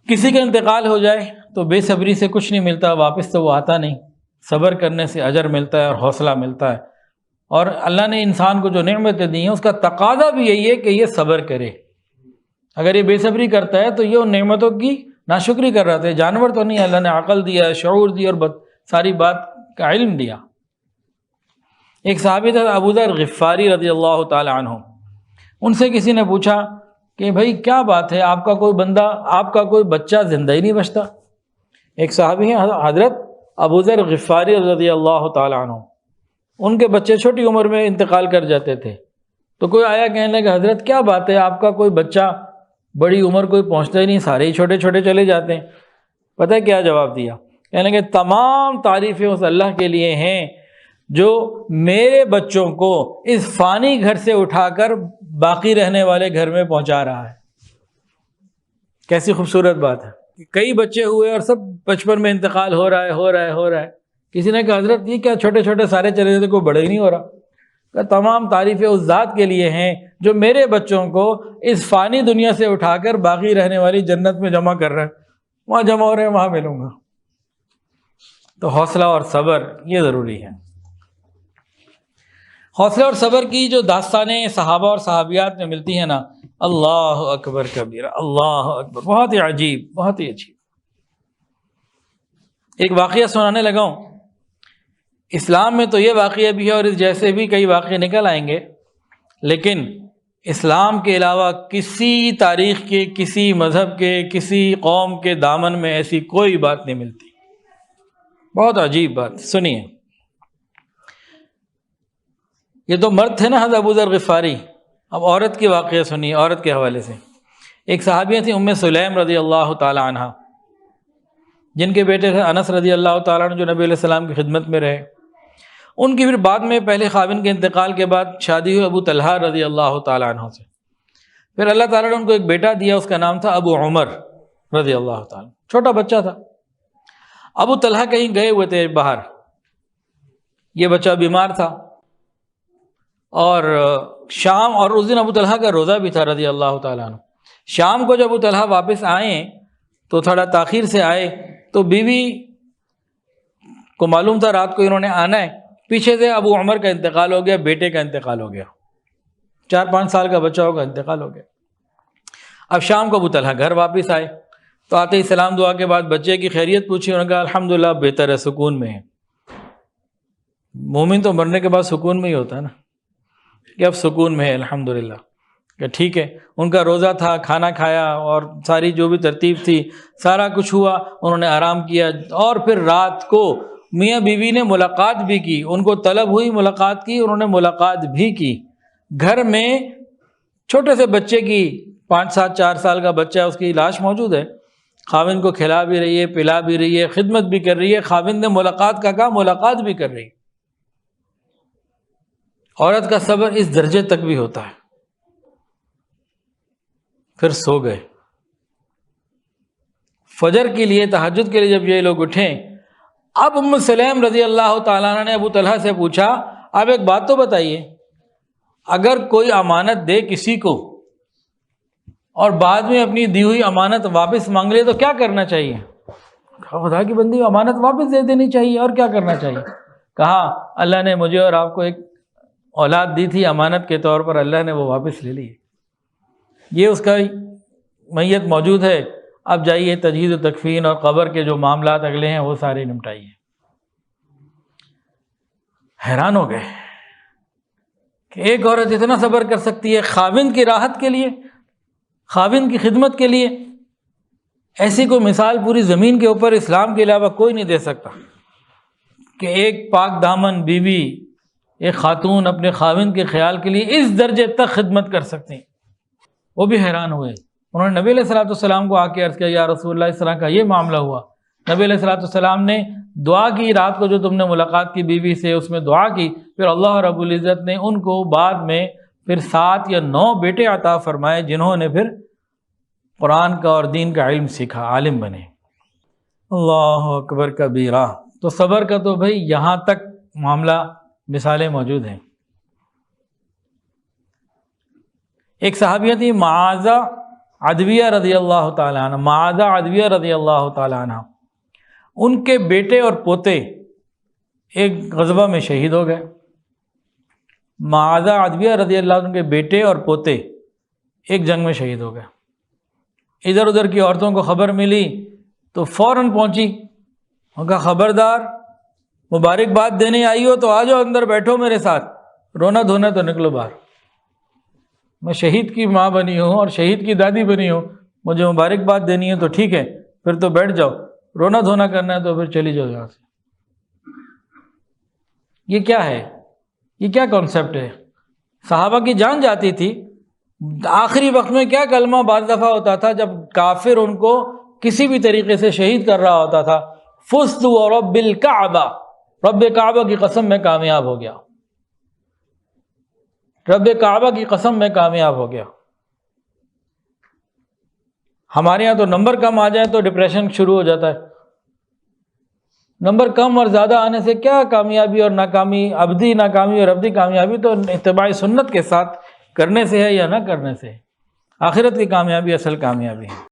کسی کا انتقال ہو جائے تو بے صبری سے کچھ نہیں ملتا، واپس تو وہ آتا نہیں، صبر کرنے سے اجر ملتا ہے اور حوصلہ ملتا ہے۔ اور اللہ نے انسان کو جو نعمتیں دی ہیں اس کا تقاضا بھی یہی ہے کہ یہ صبر کرے۔ اگر یہ بے صبری کرتا ہے تو یہ ان نعمتوں کی ناشکری کر رہا تھا۔ جانور تو نہیں، اللہ نے عقل دیا، شعور دی اور ساری بات کا علم دیا۔ ایک صحابی تھا ابو ذر غفاری رضی اللہ تعالی عنہ، ان سے کسی نے پوچھا کہ بھائی کیا بات ہے، آپ کا کوئی بندہ، آپ کا کوئی بچہ زندہ ہی نہیں بچتا۔ ایک صحابی ہیں حضرت ابو ذر غفاری رضی اللہ تعالی عنہ، ان کے بچے چھوٹی عمر میں انتقال کر جاتے تھے، تو کوئی آیا کہنے لگا حضرت کیا بات ہے، آپ کا کوئی بچہ بڑی عمر کوئی پہنچتا ہی نہیں، سارے ہی چھوٹے چھوٹے چلے جاتے ہیں۔ پتہ ہے کیا جواب دیا؟ کہنے لگے تمام تعریفیں اس اللہ کے لیے ہیں جو میرے بچوں کو اس فانی گھر سے اٹھا کر باقی رہنے والے گھر میں پہنچا رہا ہے۔ کیسی خوبصورت بات ہے کہ کئی بچے ہوئے اور سب بچپن میں انتقال ہو رہا ہے۔ کسی نے کہا حضرت یہ کیا چھوٹے چھوٹے سارے چلے جاتے، کوئی بڑے ہی نہیں ہو رہا؟ کہ تمام تعریفیں اس ذات کے لیے ہیں جو میرے بچوں کو اس فانی دنیا سے اٹھا کر باقی رہنے والی جنت میں جمع کر رہا ہے، وہاں جمع ہو رہے ہیں، وہاں ملوں گا۔ تو حوصلہ اور صبر یہ ضروری ہے۔ حوصلہ اور صبر کی جو داستانیں صحابہ اور صحابیات میں ملتی ہیں نا، اللہ اکبر کبیرہ، اللہ اکبر، بہت ہی عجیب، بہت ہی عجیب۔ ایک واقعہ سنانے لگا ہوں، اسلام میں تو یہ واقعہ بھی ہے اور اس جیسے بھی کئی واقعے نکل آئیں گے، لیکن اسلام کے علاوہ کسی تاریخ کے، کسی مذہب کے، کسی قوم کے دامن میں ایسی کوئی بات نہیں ملتی۔ بہت عجیب بات، سنیے۔ یہ تو مرد تھے نا حضرت ابو ذر غفاری، اب عورت کی واقعہ سنیے، عورت کے حوالے سے۔ ایک صحابیہ تھی ام سلیم رضی اللہ تعالی عنہ، جن کے بیٹے تھے انس رضی اللہ تعالیٰ عنہ جو نبی علیہ السلام کی خدمت میں رہے۔ ان کی پھر بعد میں پہلے خاوند کے انتقال کے بعد شادی ہوئی ابو طلحہ رضی اللہ تعالیٰ عنہ سے۔ پھر اللہ تعالیٰ نے ان کو ایک بیٹا دیا، اس کا نام تھا ابو عمر رضی اللہ تعالیٰ، چھوٹا بچہ تھا۔ ابو طلحہ کہیں گئے ہوئے تھے باہر، یہ بچہ بیمار تھا، اور شام، اور اس دن ابو طلحہ کا روزہ بھی تھا رضی اللہ تعالیٰ عنہ۔ شام کو جب ابو طلحہ واپس آئے تو تھوڑا تاخیر سے آئے، تو بیوی کو معلوم تھا رات کو انہوں نے آنا ہے، پیچھے سے ابو عمر کا انتقال ہو گیا، بیٹے کا انتقال ہو گیا، 4-5 سال کا بچہ ہوگا، انتقال ہو گیا۔ اب شام کو ابو طلحہ گھر واپس آئے تو آتے ہی سلام دعا کے بعد بچے کی خیریت پوچھی، انہوں نے کہا الحمدللہ بہتر ہے، سکون میں ہے۔ مومن تو مرنے کے بعد سکون میں ہی ہوتا ہے نا، کہ اب سکون میں ہے الحمدللہ، کہ ٹھیک ہے۔ ان کا روزہ تھا، کھانا کھایا اور ساری جو بھی ترتیب تھی سارا کچھ ہوا، انہوں نے آرام کیا، اور پھر رات کو میاں بیوی نے ملاقات بھی کی، ان کو طلب ہوئی ملاقات کی، انہوں نے ملاقات بھی کی۔ گھر میں چھوٹے سے بچے کی 4 سال کا بچہ ہے، اس کی لاش موجود ہے، خاوند کو کھلا بھی رہی ہے، پلا بھی رہی ہے، خدمت بھی کر رہی ہے، خاوند نے ملاقات کا کہا، ملاقات بھی کر رہی ہے۔ عورت کا صبر اس درجے تک بھی ہوتا ہے۔ پھر سو گئے، فجر کے لیے، تہجد کے لیے جب یہ لوگ اٹھیں، اب ام سلیم رضی اللہ تعالیٰ عنہ نے ابو طلحہ سے پوچھا اب ایک بات تو بتائیے، اگر کوئی امانت دے کسی کو اور بعد میں اپنی دی ہوئی امانت واپس مانگ لے تو کیا کرنا چاہیے؟ خدا کی بندی، امانت واپس دے دینی چاہیے، اور کیا کرنا چاہیے؟ کہا اللہ نے مجھے اور آپ کو ایک اولاد دی تھی امانت کے طور پر، اللہ نے وہ واپس لے لی، یہ اس کا میت موجود ہے، اب جائیے تجہیز و تکفین اور قبر کے جو معاملات اگلے ہیں وہ سارے نمٹائیے۔ حیران ہو گئے کہ ایک عورت اتنا صبر کر سکتی ہے خاوند کی راحت کے لیے، خاوند کی خدمت کے لیے۔ ایسی کوئی مثال پوری زمین کے اوپر اسلام کے علاوہ کوئی نہیں دے سکتا کہ ایک پاک دامن بیوی، ایک خاتون اپنے خاوند کے خیال کے لیے اس درجے تک خدمت کر سکتے ہیں۔ وہ بھی حیران ہوئے، انہوں نے نبی علیہ الصلوۃ والسلام کو آ کے عرض کیا یا رسول اللہ، اس طرح کا یہ معاملہ ہوا۔ نبی علیہ الصلوۃ والسلام نے دعا کی، رات کو جو تم نے ملاقات کی بیوی سے اس میں دعا کی، پھر اللہ رب العزت نے ان کو بعد میں پھر 7 یا 9 بیٹے عطا فرمائے، جنہوں نے پھر قرآن کا اور دین کا علم سیکھا، عالم بنے۔ اللہ اکبر کبیرہ۔ تو صبر کا تو بھائی یہاں تک معاملہ، مثالیں موجود ہیں۔ ایک صحابیہ تھی معاذہ عدویہ رضی اللہ تعالیٰ عنہ، معاذہ عدویہ رضی اللہ تعالیٰ عنہ، ان کے بیٹے اور پوتے ایک غزوہ میں شہید ہو گئے۔ معاذہ عدویہ رضی اللہ عنہ کے بیٹے اور پوتے ایک جنگ میں شہید ہو گئے۔ ادھر ادھر کی عورتوں کو خبر ملی تو فوراً پہنچی، ان کا خبردار مبارکباد دینے آئی ہو تو آ جاؤ اندر بیٹھو میرے ساتھ، رونا دھونا تو نکلو باہر، میں شہید کی ماں بنی ہوں اور شہید کی دادی بنی ہوں، مجھے مبارکباد دینی ہے تو ٹھیک ہے، پھر تو بیٹھ جاؤ، رونا دھونا کرنا ہے تو پھر چلی جاؤ یہاں سے۔ یہ کیا ہے؟ یہ کیا کانسیپٹ ہے؟ صحابہ کی جان جاتی تھی، آخری وقت میں کیا کلمہ بعض دفعہ ہوتا تھا جب کافر ان کو کسی بھی طریقے سے شہید کر رہا ہوتا تھا، فزت ورب الکعبہ، رب کعبہ کی قسم میں کامیاب ہو گیا، رب کعبہ کی قسم میں کامیاب ہو گیا۔ ہمارے یہاں تو نمبر کم آ جائے تو ڈپریشن شروع ہو جاتا ہے۔ نمبر کم اور زیادہ آنے سے کیا کامیابی اور ناکامی، ابدی ناکامی اور ابدی کامیابی تو اتباع سنت کے ساتھ کرنے سے ہے یا نہ کرنے سے ہے۔ آخرت کی کامیابی اصل کامیابی ہے۔